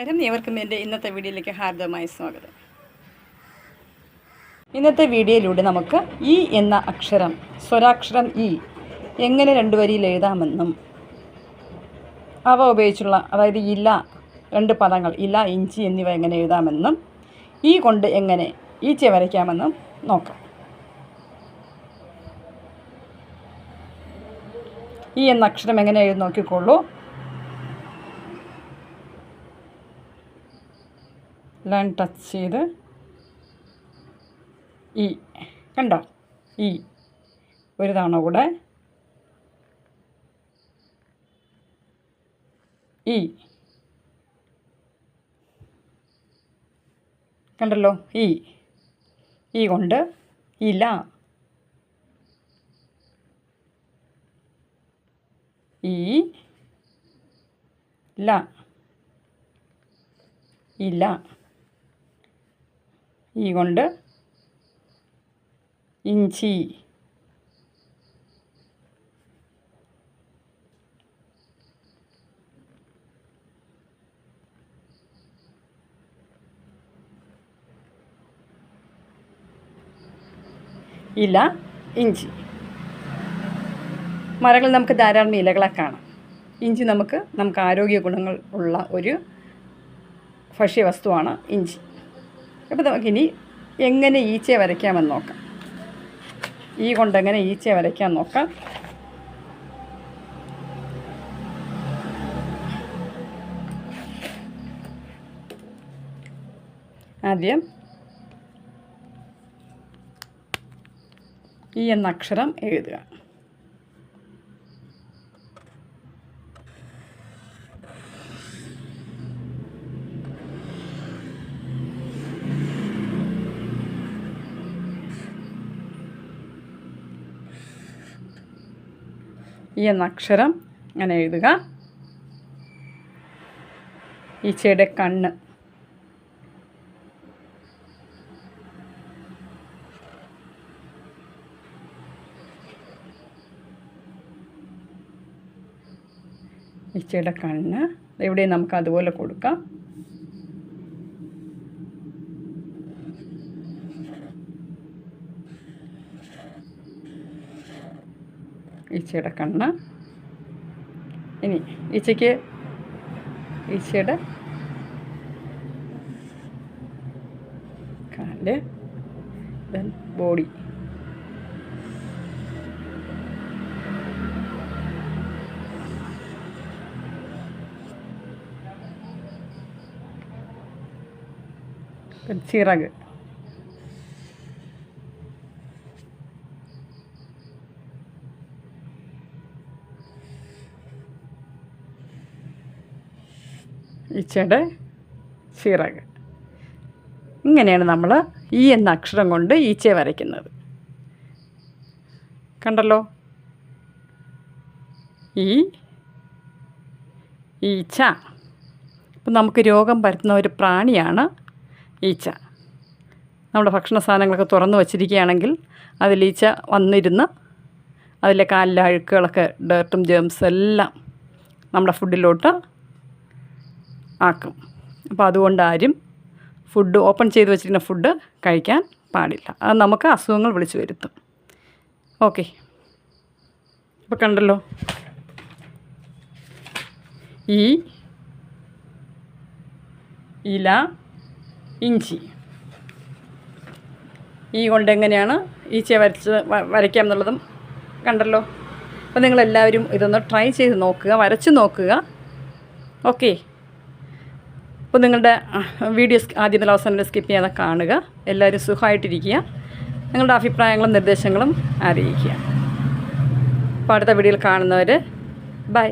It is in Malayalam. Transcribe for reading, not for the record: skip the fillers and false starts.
ഏവർക്കും എൻ്റെ ഇന്നത്തെ വീഡിയോയിലേക്ക് ഹാർദവമായ സ്വാഗതം. ഇന്നത്തെ വീഡിയോയിലൂടെ നമുക്ക് ഈ എന്ന അക്ഷരം, സ്വരാക്ഷരം ഈ എങ്ങനെ 2 വരിയിൽ എഴുതാമെന്നും അവ ഉപയോഗിച്ചുള്ള, അതായത് ഇല 2 പദങ്ങൾ ഇല, ഇഞ്ചി എന്നിവ എങ്ങനെ എഴുതാമെന്നും ഈ കൊണ്ട് എങ്ങനെ ഈച്ച വരയ്ക്കാമെന്നും നോക്കാം. ഈ എന്ന അക്ഷരം എങ്ങനെ എഴുതി നോക്കിക്കോളൂ. ലൈൻ ടച്ച് ചെയ്ത് ഈ കണ്ടോ, ഈ ഒരു തവണ കൂടെ ഈ കണ്ടല്ലോ, ഈ കൊണ്ട് ഇല, ഇല, ഇല, ഈ കൊണ്ട് ഇഞ്ചി, ഇല, ഇഞ്ചി. മരങ്ങളിൽ നമുക്ക് ധാരാളം ഇലകളെ കാണാം. ഇഞ്ചി നമുക്ക് ആരോഗ്യ ഗുണങ്ങൾ ഉള്ള ഒരു ഭക്ഷ്യവസ്തുവാണ് ഇഞ്ചി. അപ്പോൾ നമുക്കിനി എങ്ങനെ ഈച്ചയെ വരയ്ക്കാമെന്ന് നോക്കാം. ഈ കൊണ്ടെങ്ങനെ ഈച്ചയെ വരയ്ക്കാൻ നോക്കാം. ആദ്യം ഈ എന്ന അക്ഷരം എഴുതുക. ഈ എന്ന അക്ഷരം അങ്ങനെ എഴുതുക. ഈച്ചയുടെ കണ്ണ്, ഈച്ചയുടെ കണ്ണ് എവിടെയും നമുക്ക് അതുപോലെ കൊടുക്കാം. ഈച്ചയുടെ കണ്ണ്. ഇനി ഈച്ചയുടെ കാല്, ദെൻ ബോഡി. ചിറക്. ഈച്ചയുടെ ചിറക്. ഇങ്ങനെയാണ് നമ്മൾ ഈ എന്ന അക്ഷരം കൊണ്ട് ഈച്ചയെ വരയ്ക്കുന്നത്. കണ്ടല്ലോ, ഈച്ച. അപ്പം നമുക്ക് രോഗം പരത്തുന്ന ഒരു പ്രാണിയാണ് ഈച്ച. നമ്മുടെ ഭക്ഷണ സാധനങ്ങളൊക്കെ തുറന്നു വച്ചിരിക്കുകയാണെങ്കിൽ അതിൽ ഈച്ച വന്നിരുന്ന് അതിലെ കാലിലെ അഴുക്കുകളൊക്കെ, ഡേർട്ടും ജേംസ് എല്ലാം നമ്മുടെ ഫുഡിലോട്ട് ആക്കും. അപ്പോൾ അതുകൊണ്ട് ആരും ഫുഡ് ഓപ്പൺ ചെയ്ത് വെച്ചിരിക്കുന്ന ഫുഡ് കഴിക്കാൻ പാടില്ല. അത് നമുക്ക് അസുഖങ്ങൾ വിളിച്ചു വരുത്തും. ഓക്കെ, അപ്പോൾ കണ്ടല്ലോ, ഇല, ഇഞ്ചി. ഈ കൊണ്ട് എങ്ങനെയാണ് ഈച്ചയെ വരയ്ക്കാം എന്നുള്ളതും കണ്ടല്ലോ. അപ്പോൾ നിങ്ങളെല്ലാവരും ഇതൊന്ന് ട്രൈ ചെയ്ത് നോക്കുക, വരച്ച് നോക്കുക. ഓക്കെ, അപ്പോൾ നിങ്ങളുടെ വീഡിയോസ് ആദ്യം മുതൽ അവസാനം വരെ സ്കിപ്പ് ചെയ്യാതെ കാണുക. എല്ലാവരും സുഖമായിട്ടിരിക്കുക. നിങ്ങളുടെ അഭിപ്രായങ്ങളും നിർദ്ദേശങ്ങളും അറിയിക്കുക. അപ്പോൾ അടുത്ത വീഡിയോയിൽ കാണുന്നവർ ബൈ.